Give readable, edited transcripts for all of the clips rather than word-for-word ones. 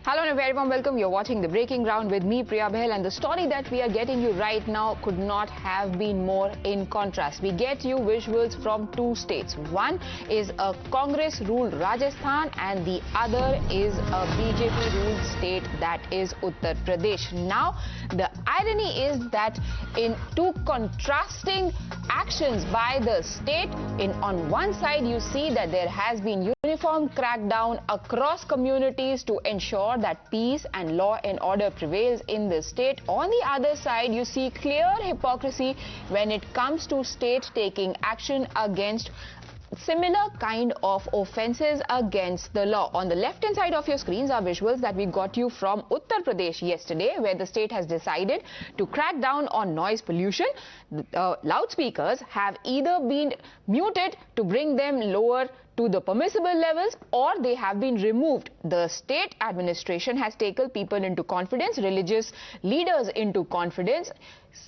Hello and a very warm welcome. You're watching The Breaking Ground with me, Priya Behel, and the story that we are getting you right now could not have been more in contrast. We get you visuals from two states. One is a Congress-ruled Rajasthan and the other is a BJP-ruled state, that is Uttar Pradesh. Now, the irony is that in two contrasting actions by the state, on one side you see that there has been uniform crackdown across communities to ensure that peace and law and order prevails in the state. On the other side, you see clear hypocrisy when it comes to state taking action against similar kind of offences against the law. On the left-hand side of your screens are visuals that we got you from Uttar Pradesh yesterday, where the state has decided to crack down on noise pollution. Loudspeakers have either been muted to bring them lower to the permissible levels, or they have been removed. The state administration has taken people into confidence, religious leaders into confidence,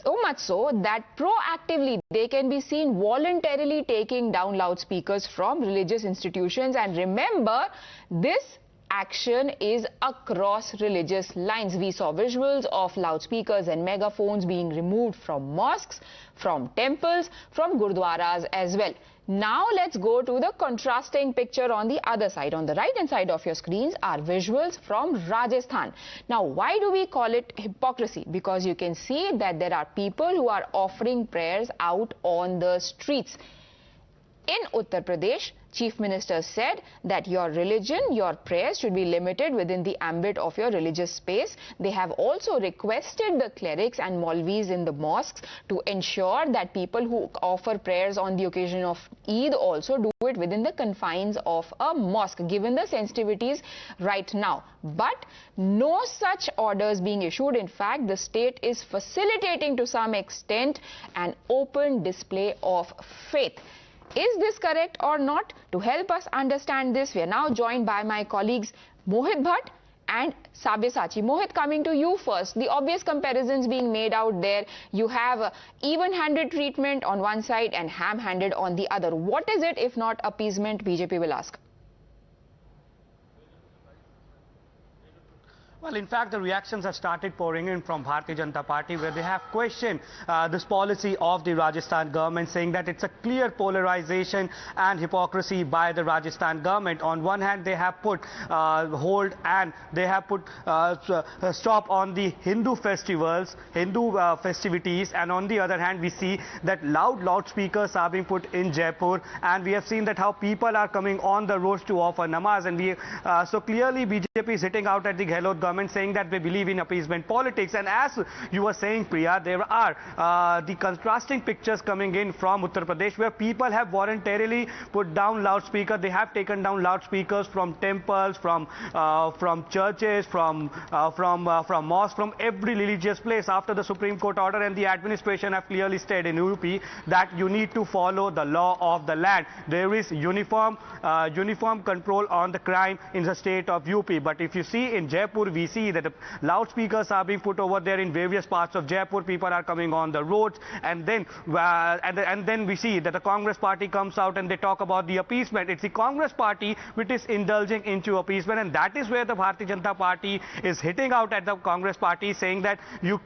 so much so that proactively they can be seen voluntarily taking down loudspeakers from religious institutions. And remember, this action is across religious lines. We saw visuals of loudspeakers and megaphones being removed from mosques, from temples, from gurdwaras as well. Now let's go to the contrasting picture on the other side. On the right hand side of your screens are visuals from Rajasthan. Now, why do we call it hypocrisy? Because you can see that there are people who are offering prayers out on the streets. In Uttar Pradesh, Chief Minister said that your religion, your prayers should be limited within the ambit of your religious space. They have also requested the clerics and Maulvis in the mosques to ensure that people who offer prayers on the occasion of Eid also do it within the confines of a mosque, given the sensitivities right now. But no such orders being issued. In fact, the state is facilitating to some extent an open display of faith. Is this correct or not? To help us understand this, we are now joined by my colleagues Mohit Bhatt and Sabyasachi. Mohit, coming to you first. The obvious comparisons being made out there. You have even-handed treatment on one side and ham-handed on the other. What is it if not appeasement, BJP will ask? Well, in fact, the reactions have started pouring in from Bharatiya Janata Party, where they have questioned this policy of the Rajasthan government, saying that it's a clear polarization and hypocrisy by the Rajasthan government. On one hand, they have put hold and they have put stop on the Hindu festivals, festivities, and on the other hand, we see that loudspeakers are being put in Jaipur, and we have seen that how people are coming on the roads to offer namaz, and so clearly BJP is hitting out at the Gehlot government, saying that they believe in appeasement politics. And as you were saying, Priya, there are the contrasting pictures coming in from Uttar Pradesh, where people have voluntarily put down loudspeakers. They have taken down loudspeakers from temples, from churches, from mosques, from every religious place after the Supreme Court order. And the administration have clearly stated in UP that you need to follow the law of the land. There is uniform control on the crime in the state of UP. But if you see in Jaipur, we see that the loudspeakers are being put over there in various parts of Jaipur. People are coming on the roads, and then we see that the Congress party comes out and they talk about the appeasement. It's the Congress party which is indulging into appeasement, and that is where the Bharatiya Janata Party is hitting out at the Congress party, saying that you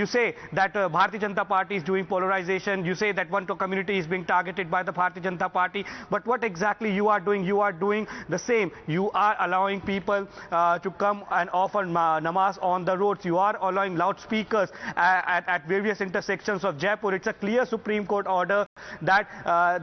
say that Bharatiya Janata Party is doing polarization. You say that one community is being targeted by the Bharatiya Janata Party. But what exactly you are doing? You are doing the same. You are allowing people to come and offer namaz on the roads. You are allowing loudspeakers at various intersections of Jaipur. It's a clear Supreme Court order that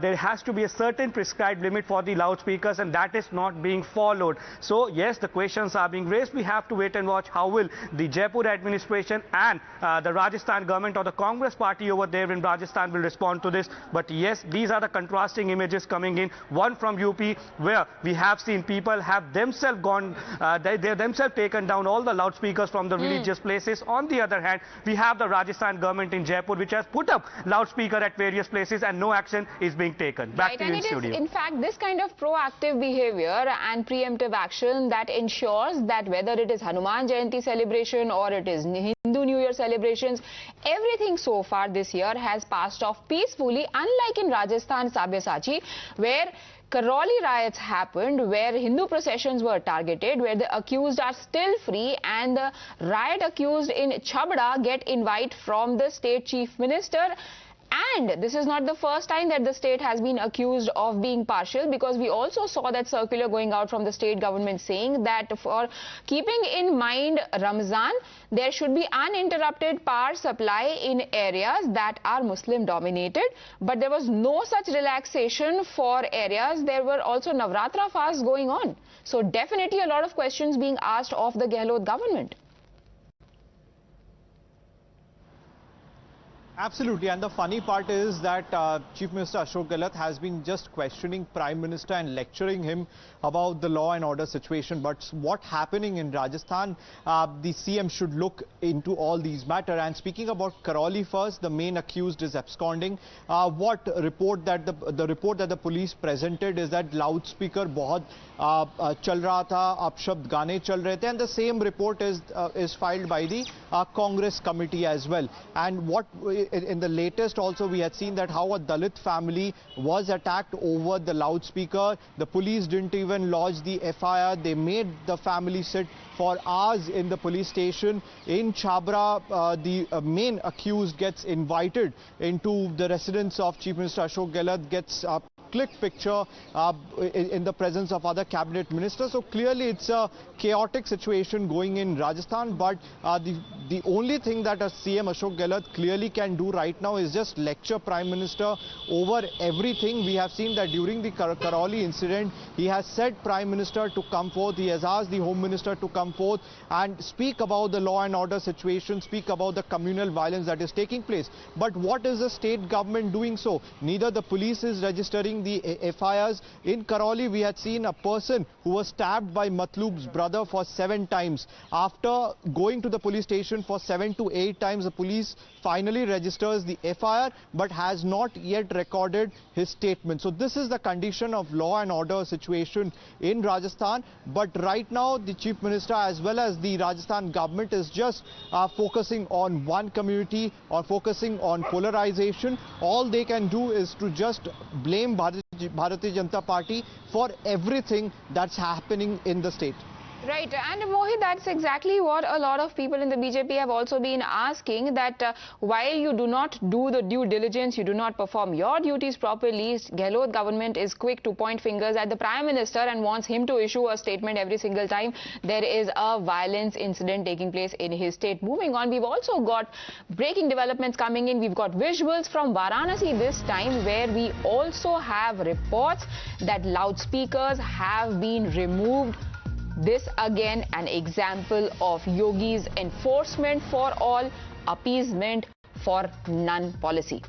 there has to be a certain prescribed limit for the loudspeakers, and that is not being followed. So yes, the questions are being raised. We have to wait and watch how will the Jaipur administration and the Rajasthan government or the Congress party over there in Rajasthan will respond to this. But yes, these are the contrasting images coming in. One from UP, where we have seen people have themselves gone, they themselves taken down all the loudspeakers from the religious places. On the other hand, we have the Rajasthan government in Jaipur, which has put up loudspeaker at various places, and no action is being taken. Back to you in studio. In fact, this kind of proactive behavior and preemptive action that ensures that whether it is Hanuman Jayanti celebration or it is Hindu New Year celebrations, everything so far this year has passed off peacefully, unlike in Rajasthan, Sabyasachi, where Karoli riots happened where Hindu processions were targeted, where the accused are still free, and the riot accused in Chabra get invite from the state chief minister. And this is not the first time that the state has been accused of being partial, because we also saw that circular going out from the state government saying that for keeping in mind Ramzan, there should be uninterrupted power supply in areas that are Muslim dominated. But there was no such relaxation for areas. There were also Navratra fasts going on. So definitely a lot of questions being asked of the Gehlot government. Absolutely, and the funny part is that Chief Minister Ashok Gehlot has been just questioning Prime Minister and lecturing him about the law and order situation. But what's happening in Rajasthan, the CM should look into all these matters. And speaking about Karoli first, the main accused is absconding. What report that the report that the police presented is that loudspeaker बहुत चल रहा था, अपशब्द गाने चल रहे थे, and the same report is filed by the Congress committee as well. And what in the latest also we had seen that how a Dalit family was attacked over the loudspeaker. The police didn't even lodge the FIR. They made the family sit for hours in the police station. In Chabra, the main accused gets invited into the residence of Chief Minister Ashok Gehlot, gets click picture in the presence of other cabinet ministers. So clearly it's a chaotic situation going in Rajasthan, but the only thing that a CM Ashok Gehlot clearly can do right now is just lecture Prime Minister over everything. We have seen that during the Karoli incident, he has said Prime Minister to come forth, he has asked the Home Minister to come forth and speak about the law and order situation, speak about the communal violence that is taking place. But what is the state government doing so? Neither the police is registering the FIRs. In Karoli, we had seen a person who was stabbed by Matloob's brother for 7 times. After going to the police station for 7 to 8 times, the police finally registers the FIR but has not yet recorded his statement. So this is the condition of law and order situation in Rajasthan. But right now, the Chief Minister as well as the Rajasthan government is just focusing on one community or focusing on polarization. All they can do is to just blame Bharatiya Janata Party for everything that's happening in the state. Right, and Mohit, that's exactly what a lot of people in the BJP have also been asking, that while you do not do the due diligence, you do not perform your duties properly, Gehlot government is quick to point fingers at the Prime Minister and wants him to issue a statement every single time there is a violence incident taking place in his state. Moving on, we've also got breaking developments coming in. We've got visuals from Varanasi this time, where we also have reports that loudspeakers have been removed. This again an example of Yogi's enforcement for all, appeasement for none policy.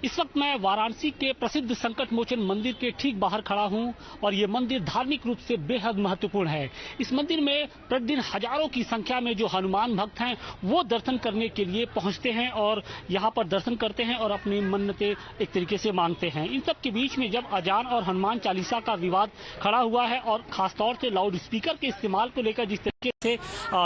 इस वक्त मैं वाराणसी के प्रसिद्ध संकट मोचन मंदिर के ठीक बाहर खड़ा हूं और ये मंदिर धार्मिक रूप से बेहद महत्वपूर्ण है। इस मंदिर में प्रतिदिन हजारों की संख्या में जो हनुमान भक्त हैं वो दर्शन करने के लिए पहुंचते हैं और यहां पर दर्शन करते हैं और अपनी मन्नतें एक तरीके से मांगते हैं। इन सब के बीच में जब अजान और हनुमान चालीसा का विवाद खड़ा हुआ है और खासतौर से लाउड स्पीकर के इस्तेमाल को लेकर जिस तरीके से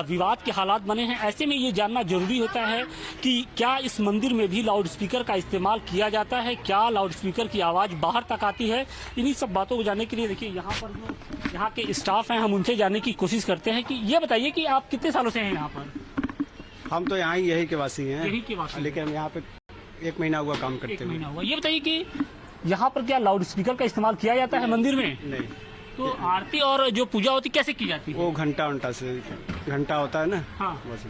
विवाद के हालात बने हैं, ऐसे में ये जानना जरूरी होता है कि क्या इस मंदिर में भी लाउड स्पीकर का इस्तेमाल किया जाता है, क्या लाउड स्पीकर की आवाज बाहर तक आती है। इन्हीं सब बातों को जानने के लिए देखिए यहाँ पर जो यहाँ के स्टाफ हैं, हम उनसे जानने की कोशिश करते हैं कि ये बताइए कि आप कितने सालों से हैं यहाँ पर। हम तो यहाँ यही के वासी हैं, यही के वासी, लेकिन हम यहाँ पे 1 महीना हुआ काम करते हुए। 1 महीना हुआ। ये बताइए कि यहाँ पर क्या लाउड स्पीकर का इस्तेमाल किया जाता है मंदिर में? नहीं। तो आरती और जो पूजा होती कैसे की जाती है? वो घंटा होता है ना। हाँ, बस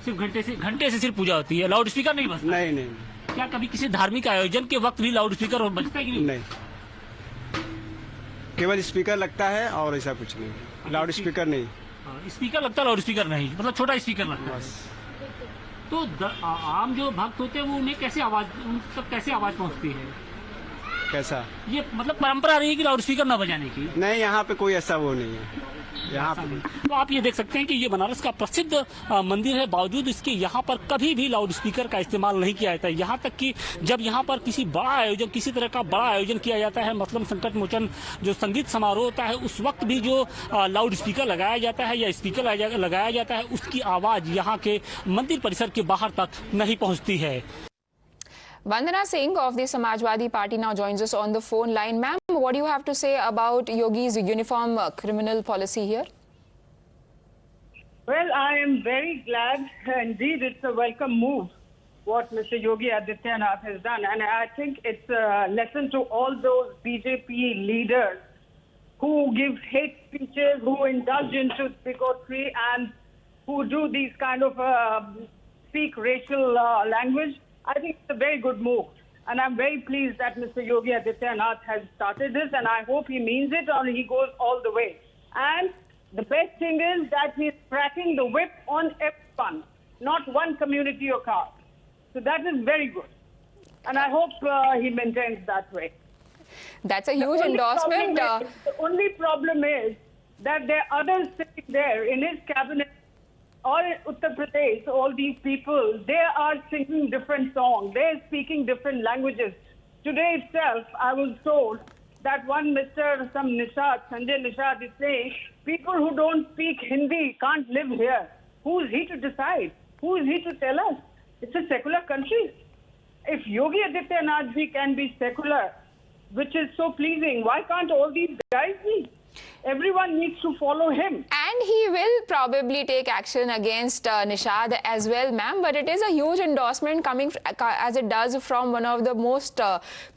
सिर्फ घंटे से सिर्फ पूजा होती है, लाउड स्पीकर नहीं बजता? नहीं। क्या कभी किसी धार्मिक आयोजन के वक्त भी लाउड स्पीकर बजता है कि नहीं? केवल स्पीकर लगता है और ऐसा कुछ नहीं, लाउड स्पीकर नहीं। स्पीकर लगता है, लाउड स्पीकर नहीं, मतलब छोटा स्पीकर लगता है। तो आम जो भक्त होते हैं वो उन्हें कैसे आवाज, उन तक कैसे आवाज पहुंचती है? कैसा? ये मतलब परंपरा रही है कि लाउड स्पीकर न बजाने की? नहीं, यहाँ पे कोई ऐसा वो नहीं है यहाँ पे। तो आप ये देख सकते हैं कि ये बनारस का प्रसिद्ध मंदिर है, बावजूद इसके यहाँ पर कभी भी लाउड स्पीकर का इस्तेमाल नहीं किया जाता है। यहाँ तक कि जब यहाँ पर किसी तरह का बड़ा आयोजन किया जाता है, मतलब संकट मोचन जो संगीत समारोह होता है, उस वक्त भी जो लाउड स्पीकर लगाया जाता है या स्पीकर लगाया जाता है, उसकी आवाज यहाँ के मंदिर परिसर के बाहर तक नहीं पहुँचती है। Vandana Singh of the Samajwadi Party now joins us on the phone line. Ma'am, what do you have to say about Yogi's uniform criminal policy here? Well, I am very glad. Indeed, it's a welcome move, what Mr. Yogi Adityanath has done. And I think it's a lesson to all those BJP leaders who give hate speeches, who indulge into bigotry, and who do these kind of speak racial language. I think it's a very good move. And I'm very pleased that Mr. Yogi Adityanath has started this, and I hope he means it or he goes all the way. And the best thing is that he's cracking the whip on everyone, not one community or caste. So that is very good. And I hope he maintains that way. That's a huge endorsement. The only problem is that there are others sitting there in his cabinet or in Uttar Pradesh, all these people, they are singing different songs. They're speaking different languages. Today itself, I was told that one Sanjay Nishad is saying, people who don't speak Hindi can't live here. Who is he to decide? Who is he to tell us? It's a secular country. If Yogi Adityanath ji can be secular, which is so pleasing, why can't all these guys be? Everyone needs to follow him. And he will probably take action against Nishad as well, ma'am. But it is a huge endorsement coming as it does from one of the most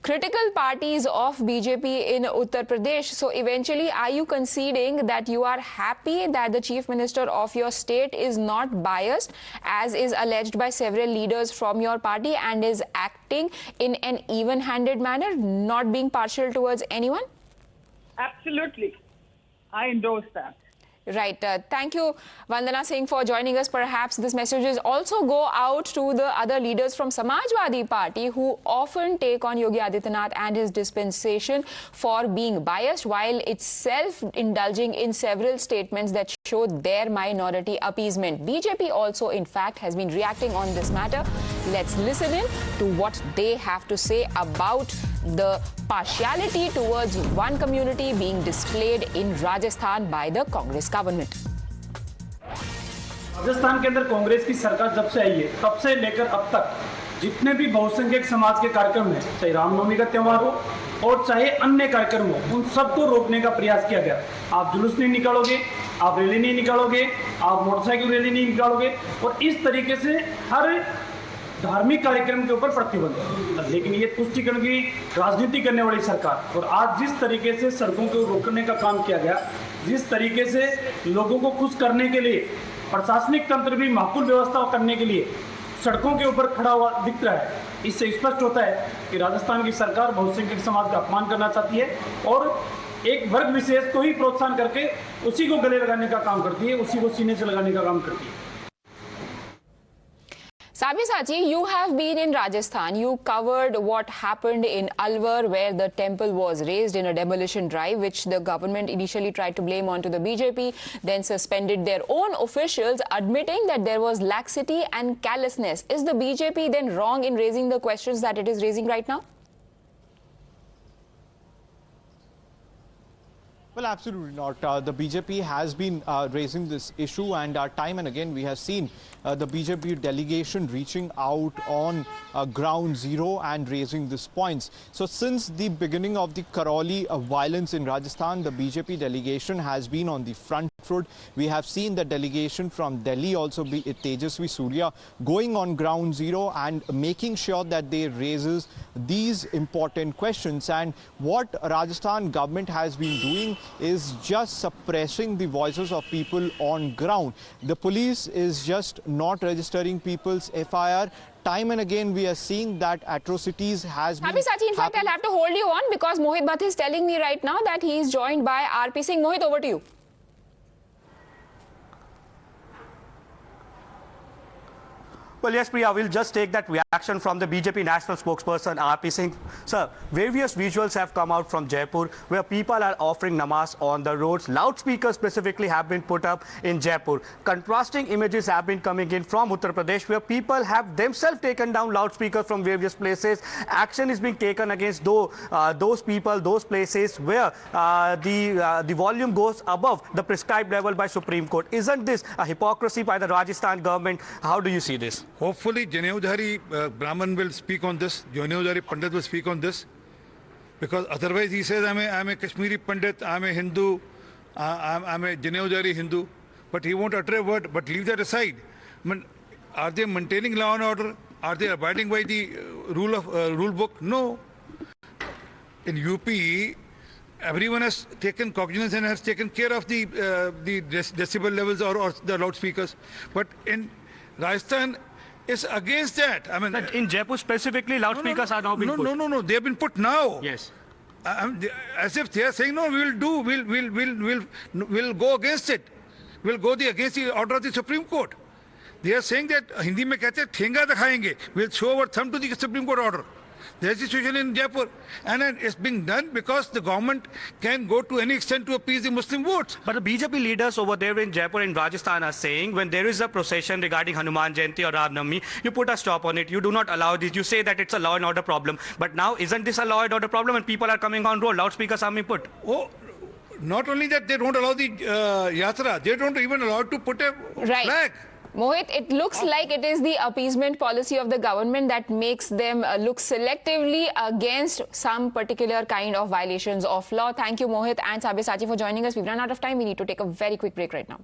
critical parties of BJP in Uttar Pradesh. So eventually, are you conceding that you are happy that the Chief Minister of your state is not biased, as is alleged by several leaders from your party, and is acting in an even-handed manner, not being partial towards anyone? Absolutely. I endorse that. Right. Thank you, Vandana Singh, for joining us. Perhaps this message also go out to the other leaders from Samajwadi Party who often take on Yogi Adityanath and his dispensation for being biased, while itself indulging in several statements that show their minority appeasement. BJP also, in fact, has been reacting on this matter. Let's listen in to what they have to say about the partiality towards one community being displayed in Rajasthan by the Congress government. Rajasthan के अंदर कांग्रेस की सरकार जब से आई है तब से लेकर अब तक जितने भी बहुसंख्यक समाज के कार्यक्रम हैं, चाहे रामनवमी का त्यौहार हो और चाहे अन्य कार्यक्रम हो, उन सबको रोकने का प्रयास किया गया। आप जुलूस नहीं निकालोगे, आप रैली नहीं निकालोगे, आप मोटरसाइकिल रैली नहीं निकालोगे, और इस तरीके से हर धार्मिक कार्यक्रम के ऊपर प्रतिबंध। लेकिन ये तुष्टीकरण की राजनीति करने वाली सरकार, और आज जिस तरीके से सड़कों को रोकने का काम किया गया, जिस तरीके से लोगों को खुश करने के लिए प्रशासनिक तंत्र भी माकूल व्यवस्था करने के लिए सड़कों के ऊपर खड़ा हुआ दिख रहा है, इससे स्पष्ट होता है कि राजस्थान की सरकार बहुसंख्यक समाज का अपमान करना चाहती है और एक वर्ग विशेष को ही प्रोत्साहन करके उसी को गले लगाने का काम करती है, उसी को सीने से लगाने का काम करती है। Sabyasachi, you have been in Rajasthan. You covered what happened in Alwar, where the temple was razed in a demolition drive, which the government initially tried to blame onto the BJP, then suspended their own officials, admitting that there was laxity and callousness. Is the BJP then wrong in raising the questions that it is raising right now? Well, absolutely not. The BJP has been raising this issue, and time and again we have seen the BJP delegation reaching out on ground zero and raising these points. So since the beginning of the Karoli violence in Rajasthan, the BJP delegation has been on the front foot. We have seen the delegation from Delhi, also be Tejasvi Surya, going on ground zero and making sure that they raises these important questions. And what Rajasthan government has been doing is just suppressing the voices of people on ground. The police is just not registering people's FIR. Time and again we are seeing that atrocities has been Sabyasachi, in fact, I'll have to hold you on because Mohit Bhatt is telling me right now that he is joined by RP Singh. Mohit, over to you. Well, yes, Priya, we'll just take that reaction from the BJP national spokesperson, RP Singh. Sir, various visuals have come out from Jaipur where people are offering namaz on the roads. Loudspeakers specifically have been put up in Jaipur. Contrasting images have been coming in from Uttar Pradesh where people have themselves taken down loudspeakers from various places. Action is being taken against those people, those places where the volume goes above the prescribed level by Supreme Court. Isn't this a hypocrisy by the Rajasthan government? How do you see this? Hopefully, Janeudhari Brahman will speak on this. Janeudhari Pandit will speak on this. Because otherwise he says, I'm a Kashmiri Pandit, I'm a Hindu, I'm a Janeudhari Hindu. But he won't utter a word, but leave that aside. I mean, are they maintaining law and order? Are they abiding by the rule book? No. In UP, everyone has taken cognizance and has taken care of the decibel levels or the loudspeakers. But in Rajasthan, it's against that. I mean, but in Jaipur specifically, loudspeakers are now being put. No. They have been put now. Yes. As if they are saying, no, we'll go against it. We'll go against the order of the Supreme Court. They are saying that Hindi mein kehte hain, thenga dikhayenge. We'll show our thumb to the Supreme Court order. There's a situation in Jaipur, and it's being done because the government can go to any extent to appease the Muslim votes. But the BJP leaders over there in Jaipur and Rajasthan are saying when there is a procession regarding Hanuman Jayanti or Ram Navami, you put a stop on it. You do not allow this. You say that it's a law and order problem. But now, isn't this a law and order problem? And people are coming on road. Loudspeakers are being put. Oh, not only that, they don't allow the yatra. They don't even allow to put a flag. Mohit, it looks like it is the appeasement policy of the government that makes them look selectively against some particular kind of violations of law. Thank you, Mohit and Sabyasachi, for joining us. We've run out of time. We need to take a very quick break right now.